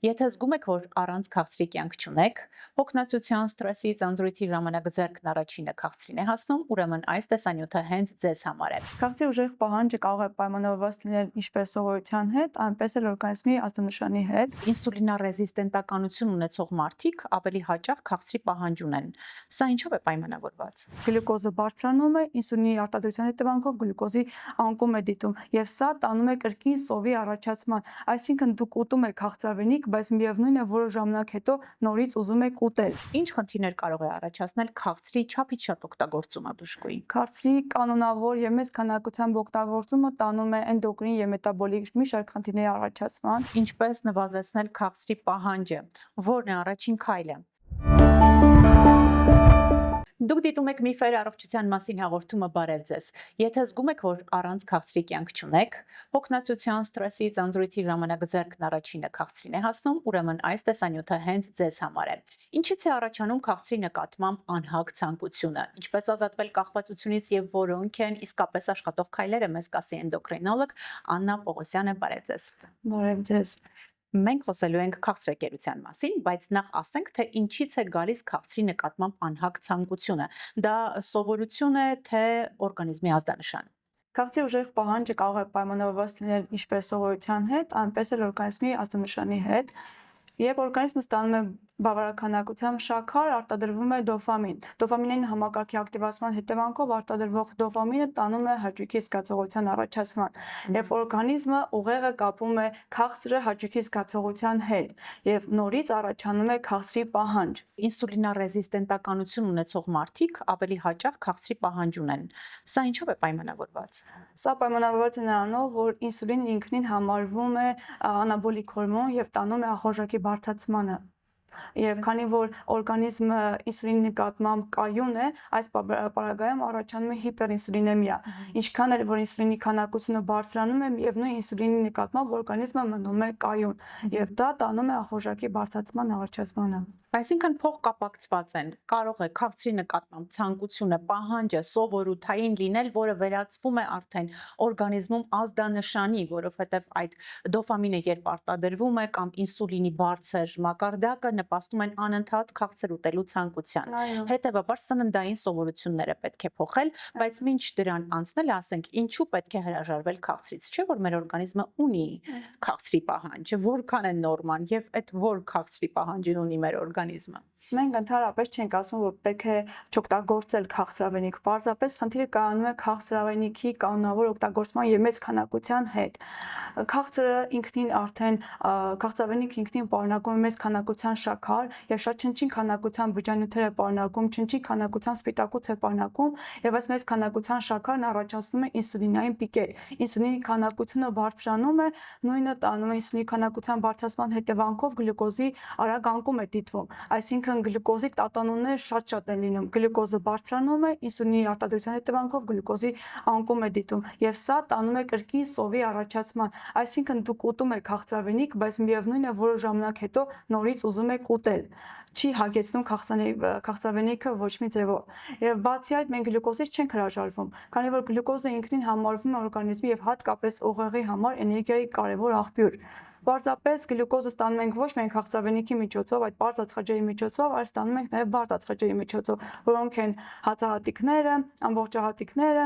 Եթե զգում եք, որ առանց քաղցրի կյանք չունեք, հոգնածության, սթրեսի, ձանձրույթի ժամանակ ձեռքն առաջինը քաղցրին է հասնում, ուրեմն այս տեսանյութը հենց ձեզ համար է։ Քաղցի ուժեղ պահանջը կարող է պայմանավորված լինել ինչպես սովորության հետ, այնպես էլ օրգանիզմի ազդանշանի հետ։ Ինսուլինառեզիստենտականություն ունեցող մարդիկ ավելի հաճախ քաղցրի պահանջ ունեն։ Սա ինչով է պայմանավորված։ Գլյուկոզը բարձրանում է, ինսուլինի արտադրության հետևանքով գլյուկոզի անկում է դիտում, եւ սա տանում է կրկին սովի առաջացման։ Այսինքն դուք ուտում եք քաղցրավենիք, բայց միևնույն է որոշ ժամանակ հետո նորից ուզում եք ուտել։ Ինչ խնդիրներ կարող է առաջացնել քաղցրի չափից շատ օգտագործումը բուժկուի։ Քաղցրի կանոնավոր եւ մեծ քանակությամբ օգտագործումը տանում է էնդոկրին եւ մետաբոլիկ մի շարք խնդիրների առաջացման։ Ինչպես նվազեցնել քաղցրի պահանջը։ Որն է առաջին քայլը։ Դուք դիտում եք Միֆեր առողջության մասին հաղորդումը, բարև ձեզ։ Եթե զգում եք, որ առանց քաղցրի կյանք չունեք, հոգնածության, սթրեսի, ձանձրույթի ժամանակ ձեռքն առաջինը քաղցրին է հասնում, ուրեմն այս տեսանյութը հենց ձեզ համար է։ Ինչից է առաջանում քաղցրի նկատմամբ անհագ ցանկությունը, ինչպես ազատվել կախվածությունից եւ որոնք են իսկապես աշխատող քայլերը, մեզ կասի էնդոկրինոլոգ Աննա Պողոսյանը, բարև ձեզ։ Բարև ձեզ։ Մենք խոսելու ենք քաղցրակերության մասին, բայց նախ ասենք, թե ինչից է գալիս քաղցրի նկատմամբ անհագ ցանկությունը։ Դա սովորություն է, թե օրգանիզմի ազդանշան։ Քաղցի ուժեղ պահանջը կարող է պայմանավորված լինել ինչպես սովորության հետ, այնպես էլ օրգանիզմի ազդանշանի հետ։ Երբ օրգանիզմը ստանում է բավարարքանակությամբ շաքար, արտադրվում է դոֆամին։ Դոֆամինային համակարգի ակտիվացման հետևանքով արտադրվող դոֆամինը տանում է հաճույքի զգացողության առաջացման, եւ օրգանիզմը ուղեղը կապում է քաղցրը հաճույքի զգացողության հետ, եւ նորից առաջանում է քաղցրի պահանջ։ Ինսուլինառեզիստենտականություն ունեցող մարդիկ ավելի հաճախ քաղցրի պահանջ ունեն։ Սա ինչով է պայմանավորված։ Սա պայմանավորված է նրանով, որ ինսուլինն ինքնին համարվում է անաբոլիկ հորմոն եւ տանում է ախորժակի բարձրացմանը։ Եվ քանի որ օրգանիզմը ինսուլինի նկատմամբ կայուն է, այս պարագայում առաջանում է հիպերինսուլինեմիա։ Ինչքան էլ որ ինսուլինի քանակությունը բարձրանում է, միևնույն ինսուլինի նկատմամբ օրգանիզմը մնում է կայուն, եւ դա տանում է ախորժակի բարձրացման առաջացմանը։ Այսինքն փոխկապակցված են։ Կարող է քաղցրի նկատմամբ ցանկությունը, պահանջը սովորութային լինել, որը վերածվում է արդեն օրգանիզմում ազդանշանի, որովհետև այդ դոֆամինը երբ արտադրվում է կամ ինսուլինի բարձր մակարդակը նպաստում են անընդհատ քաղցր ուտելու ցանկության։ Հետևաբար սննդային սովորությունները պետք է փոխել, բայց մինչ դրան անցնել, ասենք, ինչու պետք է հրաժարվել քաղցրից, չէ՞ որ մեր օրգանիզմը ունի քաղցրի պահանջ, որքան է նորման եւ այդ որ քաղցրի պահանջն ունի մեր օրգանիզմը։ Մենք ընդհանրապես չենք ասում, որ պետք է չօգտագործել քաղցրավենիք։ Պարզապես խնդիրը կայանում է քաղցրավենիքի կանոնավոր օգտագործման եւ մեծ քանակության հետ։ Քաղցրը ինքնին արդեն քաղցրավենիքը ինքնին պարունակում է մեծ քանակության շաքար եւ շատ չնչին քանակության բջջանյութեր է պարունակում, չնչին քանակության սպիտակուց է պարունակում եւ այս մեծ քանակության շաքարն առաջացնում է ինսուլինային պիկեր։ Ինսուլինի քանակությունը բարձրանում է, նույնը տանում է ինսուլինի քանակության բարձրացման հետևանքով գլյուկոզի արագ անկում է դիտվում։ Այսինքն գլյուկոզի տատանումները շատ են լինում։ Գլյուկոզը բարձրանում է, ինսուլինի արտադրության հետևանքով գլյուկոզի անկում է դիտում, եւ սա տանում է կրկին սովի առաջացման։ Այսինքն դուք ուտում եք քաղցրավենիք, բայց միևնույն է որոշ ժամանակ հետո նորից ուզում եք ուտել։ Չի հագեցնում քաղցրավենիքը ոչ մի ձևով։ Եվ բացի այդ մենք գլյուկոզից չենք հրաժարվում, քանի որ գլյուկոզը ինքնին համարվում է օրգանիզմի եւ հատկապես ուղեղի համար էներգիայի կարևոր աղբյուր։ Պարզապես գլյուկոզը ստանում ենք ոչ միայն քաղցրավենիքի միջոցով, այդ պարզ ածխաջրի միջոցով, այլ ստանում ենք նաև բարդ ածխաջրի միջոցով, որոնք են հացահատիկները, ամբողջահատիկները,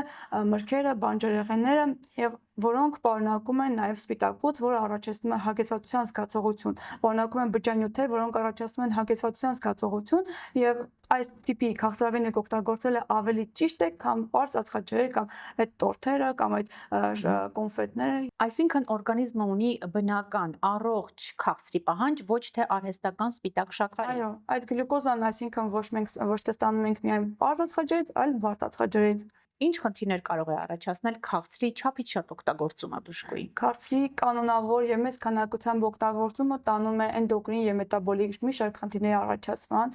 մրգերը, բանջարեղենները եւ որոնք պարունակում են նաև սպիտակուց, որը առաջացնում է հագեցվածության զգացողություն, պարունակում են բջջանյութեր, որոնք առաջացնում են հագեցվածության զգացողություն, եւ այս տիպի քաղցրավենիք օգտագործելը ավելի ճիշտ է, քան պարզ ածխաջրեր կամ այդ տորթերը կամ այդ կոնֆետները։ Այսինքն օրգանիզմը ունի բնական առողջ քաղցրի պահանջ, ոչ թե արհեստական սպիտակ շաքարի։ Այո, այդ գլյուկոզան, այսինքն ոչ թե ստանում ենք միայն պարզ ածխաջրից, այլ բարդ ածխաջրից։ Ինչ խնդիրներ կարող է առաջացնել քաղցրի չափից շատ օգտագործումը բուժկուի։ Քաղցրի կանոնավոր եւ մեծ քանակությամբ օգտագործումը տանում է էնդոկրին եւ մետաբոլիկ մի շարք խնդիրների առաջացման։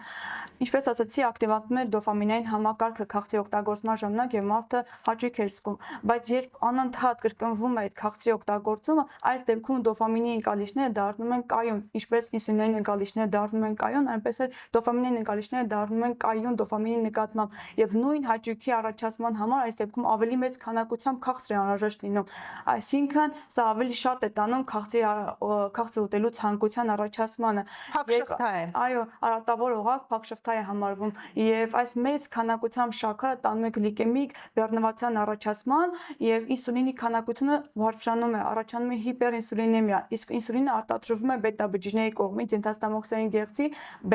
Ինչպես ասացի, ակտիվացնում է դոֆամինային համակարգը քաղցրի օգտագործման ժամանակ եւ մարդը հաճույք է զգում, բայց երբ անընդհատ կրկնվում է այդ քաղցրի օգտագործումը, այս դեպքում դոֆամինի ընկալիչները դառնում են կայուն, ինչպես ինսուլինային ընկալիչները դառնում են կայուն, այնպես էլ դոֆամինային ընկալիչները դառնում են կայուն դոֆամինի նկատմամբ եւ նույն հաճույքի առաջացման համար համար այս դեպքում ավելի մեծ քանակությամբ քաղցր է անհրաժեշտ լինում։ Այսինքն սա ավելի շատ է տանում քաղցր ուտելու ցանկության առաջացմանը։ Փակ շղթա է։ Այո, արատավոր օղակ փակ շղթա է համարվում եւ այս մեծ քանակությամբ շաքարը տանում է գլիկեմիկ բեռնվածության առաջացման եւ ինսուլինի քանակությունը բարձրանում է, առաջանում է հիպերինսուլինեմիա, իսկ ինսուլինը արտադրվում է բետա բջիջների կողմից, ենթաստամոքսային գեղձի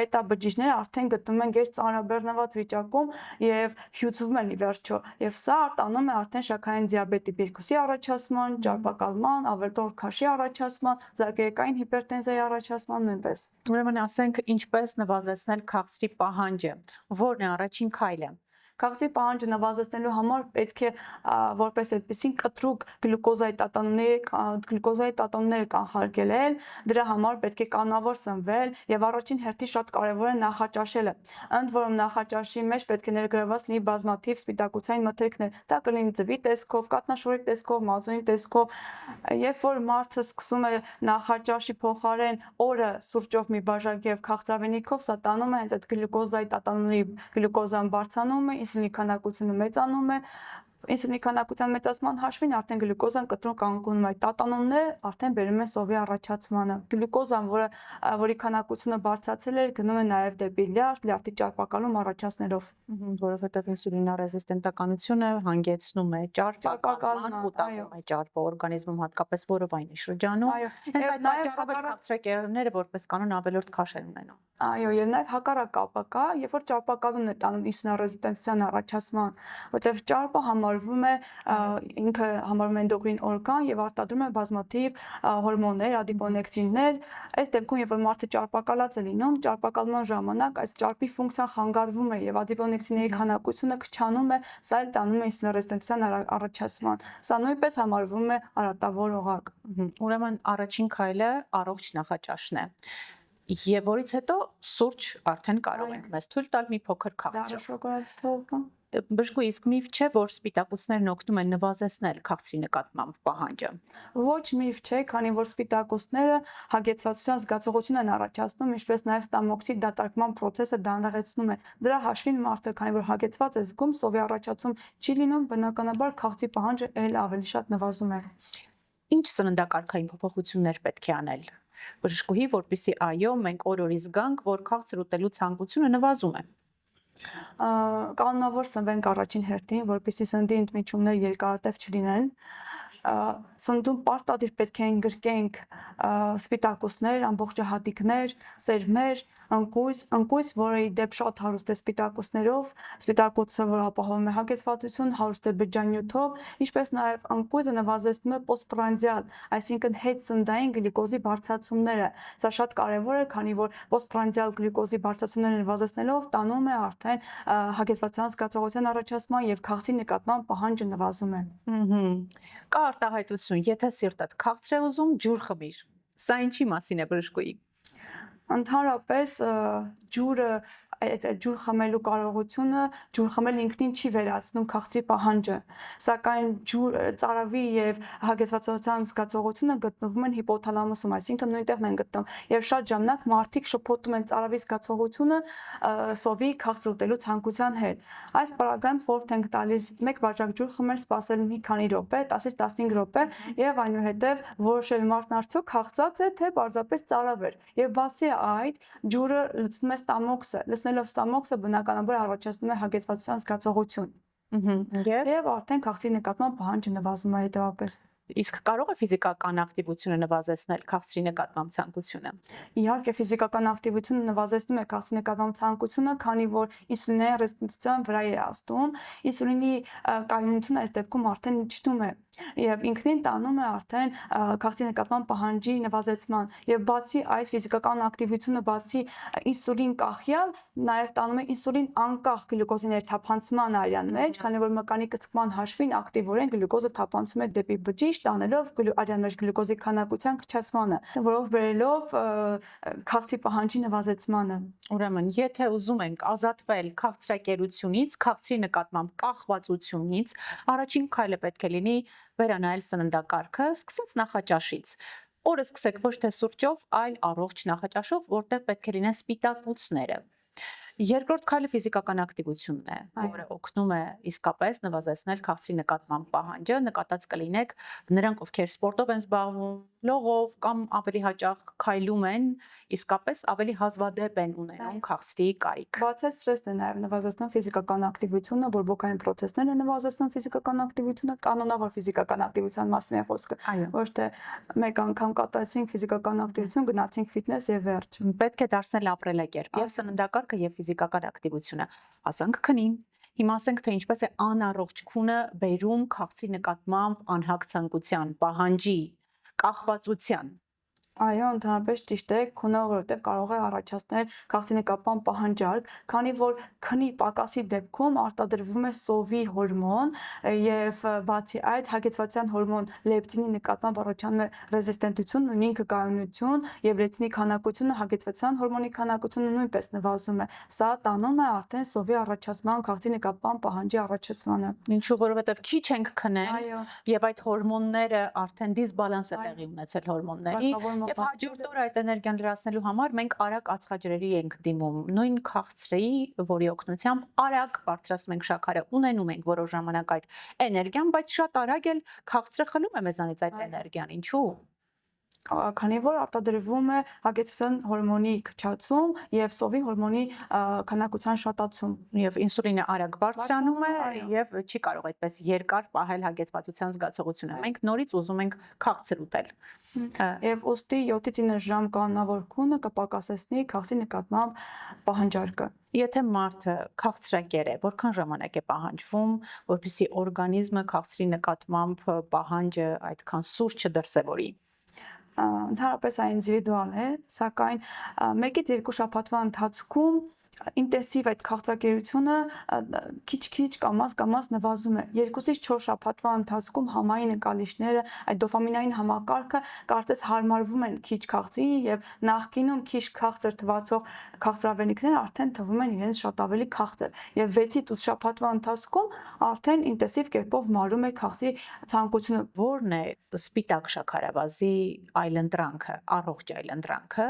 բետա բջիջները արդեն գտնվում են գերծ ծանրաբեռնված վիճակում եւ հյուծվում են ի վերջո եւ սա արտանում է արդեն շաքարային դիաբետի բիրքուսի առաջացման, ճարպակալման, ավելտոր քաշի առաջացման, զարկերակային հիպերտենզիայի առաջացման նույնպես։ Ուրեմն ասենք ինչպես նվազեցնել քաղցրի պահանջը, որն է առաջին քայլը։ Քաղցրի պահանջը նվազեցնելու համար պետք է որպես այդպեսին կտրուկ գլյուկոզայի տատանումները կանխարգելել, դրա համար պետք է կանոնավոր սնվել եւ առաջին հերթին շատ կարեւոր է նախաճաշելը։ Ընդ որում նախաճաշի մեջ պետք է ներգրավված լինի բազմաթիվ սպիտակուցային մթերքներ, դա կլինի ձվի տեսքով, կաթնաշորի տեսքով, մածունի տեսքով։ Երբ որ մարդը սկսում է նախաճաշի փոխարեն օրը սուրճով մի բաժակ եւ քաղցրավենիքով, սա տանում է հենց այդ գլյուկոզայի տատանումների գլյուկոզան բարձրանում է, ինսուլինի քանակությունը մեծանում է, ինսուլինի քանակության մեծացման հաշվին արդեն գլյուկոզան կտրուկ անկունում է, տատանումն է արդեն բերում է սովի առաջացմանը։ Գլյուկոզան, որի քանակությունը բարձրացել է, գնում է նաև դեպի լյարդի ճարպակալում առաջացնելով, որովհետև ինսուլինարեզիստենտականությունը հանգեցնում է ճարպակալման, կուտակում է ճարպը օրգանիզմում, հատկապես որովայնի շրջանում։ Հենց այդ պատճառով էլ քաղցրակերները որպես կանոն ավելորդ քաշ են ունենում։ Այո, եւ նաեւ հակառակ կապը կա, երբ որ ճարպակալումն է տանում ինսուլինարեզիստենտության առաջացման, որտեղ ճարպը համարվում է ինքը համարվում է էնդոկրին օրգան եւ արտադրում է բազմաթիվ հորմոններ, ադիպոնեկտիններ։ Այս դեպքում, երբ որ մարդը ճարպակալած է լինում, ճարպակալման ժամանակ այս ճարպի ֆունկցիան խանգարվում է եւ ադիպոնեկտինների քանակությունը քչանում է, սա էլ տանում է ինսուլինարեզիստենտության առաջացման։ Սա նույնպես համարվում է արատավոր օղակ։ Ուրեմն առաջին քայլը առողջ նախաճաշն է։ Եվ որից հետո սուրճ արդեն կարող ենք մեզ թույլ տալ մի փոքր քաղցր։ Բժշկու իսկ միֆ չէ, որ սպիտակուցներն օգնում են նվազեցնել քաղցրի նկատմամբ պահանջը։ Ոչ միֆ չէ, քանի որ սպիտակուցները հագեցվածության զգացողություն են առաջացնում, ինչպես նաև ստամոքսի դատարկման process-ը դանդաղեցնում է։ Դրա հաշվին մարդը, քանի որ հագեցված է զգում, սովի առաջացում չի լինում, բնականաբար քաղցի պահանջը ել ավելի շատ նվազում է։ Ինչ սննդակարգային փոփոխություններ պետք է անել բժշկուհի, որպեսզի այո, մենք օր-օրի զգանք, որ քաղցր ուտելու ցանկությունը նվազում է։ Կանոնավոր սնվենք առաջին հերթին, որպեսզի սննդի ընդմիջումները երկարատև չլինեն։ Սննդում պարտադիր պետք է ընդգրկենք սպիտակուցներ, ամբողջահատիկներ, սերմեր, ընկույզ, որը ի դեպ շատ հարուստ է սպիտակուցներով, սպիտակուցը, որ ապահովում է հագեցվածություն, հարուստ է բջջանյութով, ինչպես նաև ընկույզը նվազեցնում է պոստպրանդիալ, այսինքն հետսննդային գլյուկոզի բարձրացումները։ Սա շատ կարևոր է, քանի որ պոստպրանդիալ գլյուկոզի բարձրացումները նվազեցնելով տանում է արդեն հագեցվածության զգացողության առաջացման եւ քաղցի նկատմամբ պահանջը նվազում է։ Կա արտահայտություն, եթե սիրտդ քաղցր է ուզում, ջուր խմիր։ Սա ինչի մասին է բժշկուհի։ Ընդհանրապես ջուրը այդ ջուր խմելու կարողությունը, ջուր խմելը ինքնին չի վերացնում քաղցրի պահանջը, սակայն ծարավի եւ հագեցվածության զգացողությունը գտնվում են հիպոթալամուսում, այսինքն նույնտեղն են գտնում, եւ շատ ժամանակ մարդիկ շփոթում են ծարավի զգացողությունը սովի քաղցր ուտելու ցանկության հետ։ Այս պարագայում խորհուրդ ենք տալիս 1 բաժակ ջուր խմել, սպասել մի քանի րոպե, 10-ից 15 րոպե եւ այնուհետեւ որոշել մարդն արդյոք քաղցած է, թե պարզապես ծարավ էր։ Եվ բացի այդ, ջուրը լցնում է ստամոքսը, լցնելով ստամոքսը բնականաբար առաջացնում է հագեցվածության զգացողություն։ Եվ արդեն քաղցրի նկատմամբ պահանջը նվազում է հետեւաբար։ Իսկ կարող է ֆիզիկական ակտիվությունը նվազեցնել քաղցրի նկատմամբ ցանկությունը։ Իհարկե ֆիզիկական ակտիվությունը նվազեցնում է քաղցրի նկատմամբ ցանկությունը, քանի որ ինսուլինային ռեզիստենտության վրա է ազդում, ինսուլինի կայունությունը այս դեպքում արդեն իջնում է եւ ինքնին տանում է արդեն քաղցրի նկատմամբ պահանջի նվազեցման եւ բացի այս ֆիզիկական ակտիվությունը բացի ինսուլին կախյալ նաեւ տանում է ինսուլին անկախ գլյուկոզի ներթափանցման արյան մեջ, քանի որ մկանի կցկման հաշվին ակտիվորեն գլյուկոզը թափանցում է դեպի բջիջ, տանելով արյան մեջ գլյուկոզի քանակության քչացմանը, որով բերելով քաղցի պահանջի նվազեցմանը։ Ուրեմն, եթե ուզում ենք ազատվել քաղցրակերությունից, քաղցրի նկատմամբ կախվածությունից, առաջին քայլը պետք է լինի վերանայել սննդակարգը, սկսած նախաճաշից։ Օրը սկսեք ոչ թե սուրճով, այլ առողջ նախաճաշով, որտեղ պետք է լինեն սպիտակուցները։ Երկրորդ քայլը ֆիզիկական ակտիվությունն է, որը օգնում է իսկապես նվազեցնել քաղցրի նկատմամբ պահանջը, նկատած կլինեք նրանք, ովքեր սպորտով են զբաղվում, լողով կամ ավելի հաճախ քայլում են, իսկապես ավելի հազվադեպ են ունենում քաղցրի կարիք։ Բացած սթրեսն է նաև նվազեցնում ֆիզիկական ակտիվությունը, բորբոքային պրոցեսները նվազեցնում ֆիզիկական ակտիվությունը, կանոնավոր ֆիզիկական ակտիվության մասին է խոսքը, ոչ թե մեկ անգամ կատարեցինք ֆիզիկական ակտիվություն, գնացինք ֆիթնես եւ վերջ։ Պետք է դարձնել ապրելակերպ եւ սննդակարգը եւ ֆիզիկական ակտիվությունը։ Ասենք քնի։ Հիմա ասենք թե ինչպես է անառողջ քունը բերում քաղցրի նկատմամբ անհագ ցանկության, պահանջի, կախվածության։ Այո, ընդհանրապես ճիշտ է, քունը որովհետև կարող է առաջացնել քաղցի նկատմամբ պահանջարկ, քանի որ քնի պակասի դեպքում արտադրվում է սովի հորմոն եւ բացի այդ հագեցվածության հորմոն լեպտինի նկատմամբ առաջանում է ռեզիստենտություն, նույնիսկ կայունություն եւ լեպտինի քանակությունը հագեցվածության հորմոնի քանակությունը նույնպես նվազում է։ Սա տանում է արդեն սովի առաջացման քաղցի նկատմամբ պահանջի առաջացմանը։ Ինչու որովհետև քիչ ենք քնել Այո։ եւ այդ հորմոնները արդեն դիսբալանս է տեղի ունեցել հորմոնների եւ հաջորդ օրը այդ էներգիան լրացնելու համար մենք արագ ածխաջրերի ենք դիմում նույն քաղցրի, որի օգնությամբ արագ բարձրացնում ենք շաքարը, ունենում ենք որոշ ժամանակ այդ էներգիան, բայց շատ արագ էլ քաղցրը խլում է մեզանից այդ էներգիան, ինչու՞։ Քանի որ արտադրվում է հագեցվածության հորմոնի քչացում եւ սովի հորմոնի քանակության շատացում եւ ինսուլինը արագ բարձրանում է եւ չի կարող այդպես երկար պահել հագեցվածության զգացողությունը։ Մենք նորից ուզում ենք քաղցր ուտել։ Եվ ուստի 7-ից 9 ժամ կանոնավոր քունը կպակասեցնի քաղցի նկատմամբ պահանջարկը։ Եթե մարդը քաղցրակեր է, որքան ժամանակ է պահանջվում, որպեսզի օրգանիզմը քաղցրի նկատմամբ պահանջը այդքան սուր չդրսևորի։ Ընդհանրապես այն ինդիվիդուալ է, սակայն 1-ից 2 շաբաթվա ընթացքում ինտենսիվ այդ քաղցրակերությունը քիչ-քիչ կամաց նվազում է։ 2-ից 4 շաբաթվա ընթացքում համային ընկալիչները, այդ դոֆամինային համակարգը կարծես հարմարվում են քիչ քաղցրի եւ նախկինում քիչ քաղցր թվացող քաղցրավենիքները արդեն թվում են իրենց շատ ավելի քաղցր։ Եվ 6-ից 8 շաբաթվա ընթացքում արդեն ինտենսիվ կերպով մարում է քաղցրի ցանկությունը։ Որն է սպիտակ շաքարավազի այլընտրանքը, առողջ այլընտրանքը,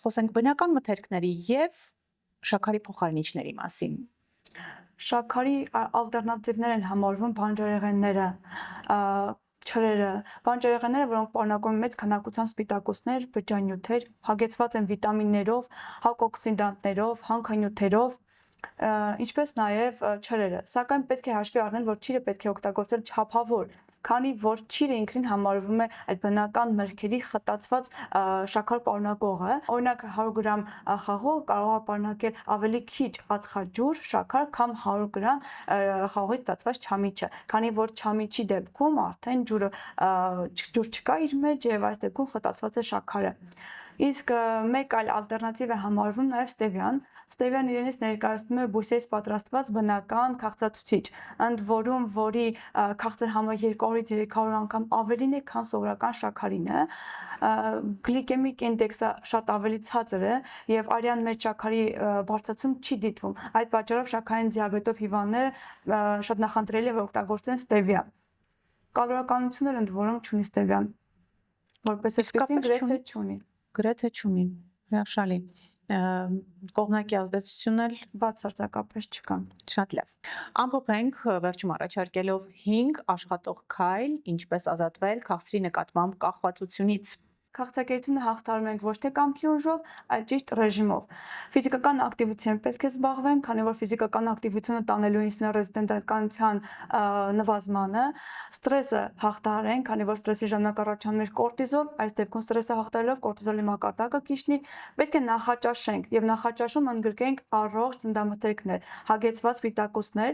խոսենք բնական մթերքների եւ շաքարի փոխարինիչների մասին։ Շաքարի ալտերնատիվներ են համարվում բանջարեղենները, չրերը, բանջարեղենները, որոնք պարունակում են մեծ քանակությամբ սպիտակուցներ, բջջանյութեր, հագեցված են վիտամիններով, հակօքսիդանտներով, հանքանյութերով, ինչպես նաև չրերը։ Սակայն պետք է հաշվի առնել, որ չիրը պետք է օգտագործել չափավոր, քանի որ չիրը ինքնին համարվում է այդ բնական մրգերի խտացված շաքար պարունակողը։ Օրինակ 100 գրամ խաղող կարող է պարունակել ավելի քիչ ածխաջուր, շաքար, քան 100 գրամ խաղողից ստացված չամիչը, քանի որ չամիչի դեպքում արդեն ջուր չկա իր մեջ եւ այս դեպքում խտացված է շաքարը։ Իսկ մեկ այլ ալտերնատիվ է համարվում նաև ստևիան։ Ստևիան իրենից ներկայացնում է բույսերից պատրաստված բնական քաղցածուցիչ, ընդ որում որի քաղցր համը 200-ից 300 անգամ ավելին է, քան սովորական շաքարինը։ Գլիկեմիկ ինդեքսը շատ ավելի ցածր է եւ արյան մեջ շաքարի բարձրացում չի դիտվում։ Այդ պատճառով շաքարային դիաբետով հիվանդները շատ նախընտրելի է որ օգտագործեն ստևիա։ Կալորականություններ ընդ որում չունի ստևիան, որպես այսպեսին գրեթե չունի։ Գրեթե չունի, հրաշալի։ Կողմնակի ազդեցությունն էլ բացարձակապես չկան։ Շատ լավ։ Ամփոփենք վերջում առաջարկելով 5 աշխատող քայլ, ինչպես ազատվել քաղցրի նկատմամբ կախվածությունից։ Քաղցրակերությունը հաղթարում ենք ոչ թե կամքի ուժով, այլ ճիշտ ռեժիմով։ Ֆիզիկական ակտիվությամբ պետք է զբաղվենք, քանի որ ֆիզիկական ակտիվությունը տանելու ինսուլինոռեզիստենտականության նվազմանը, ստրեսը հաղթահարենք, քանի որ ստրեսի ժամանակ առաջանում է կորտիզոլ, այս դեպքում ստրեսը հաղթահարելով կորտիզոլի մակարդակը կիջնի, պետք է նախաճաշենք եւ նախաճաշում ընդգրկենք առողջ ծննդամթերքներ, հագեցված սպիտակուցներ,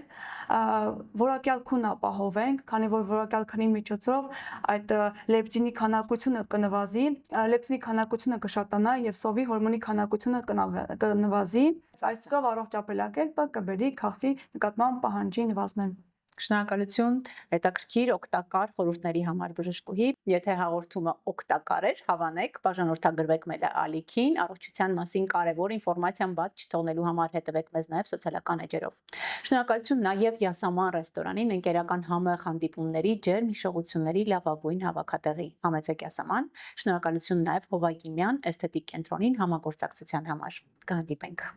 որակյալ քուն ապահովենք, քանի որ որակյալ քնի միջոցով այդ լեպտինի քանակությունը կնվազի, լեպտինի քանակությունը կշատանա եւ սովի հորմոնի քանակությունը կնվազի, այսպիսով առողջ ապրելակերպը կբերի քաղցի նկատմամբ պահանջի նվազման։ Շնորհակալություն հետաքրքիր օգտակար խորհուրդների համար բժշկուհի։ Եթե հաղորդումը օգտակար էր, հավանեք, բաժանորդագրվեք մեր ալիքին, առողջության մասին կարևոր ինֆորմացիան բաց չթողնելու համար հետևեք մեզ նաև սոցիալական էջերով։ Շնորհակալություն նաև Յասաման ռեստորանին ընկերական համեղ հանդիպումների, ջերմ հիշողությունների լավագույն հավաքատեղի։ Համեցեք Յասաման։ Շնորհակալություն նաև Հովակիմյան էսթետիկ կենտրոնին համագործակցության համար։ Կհանդիպենք։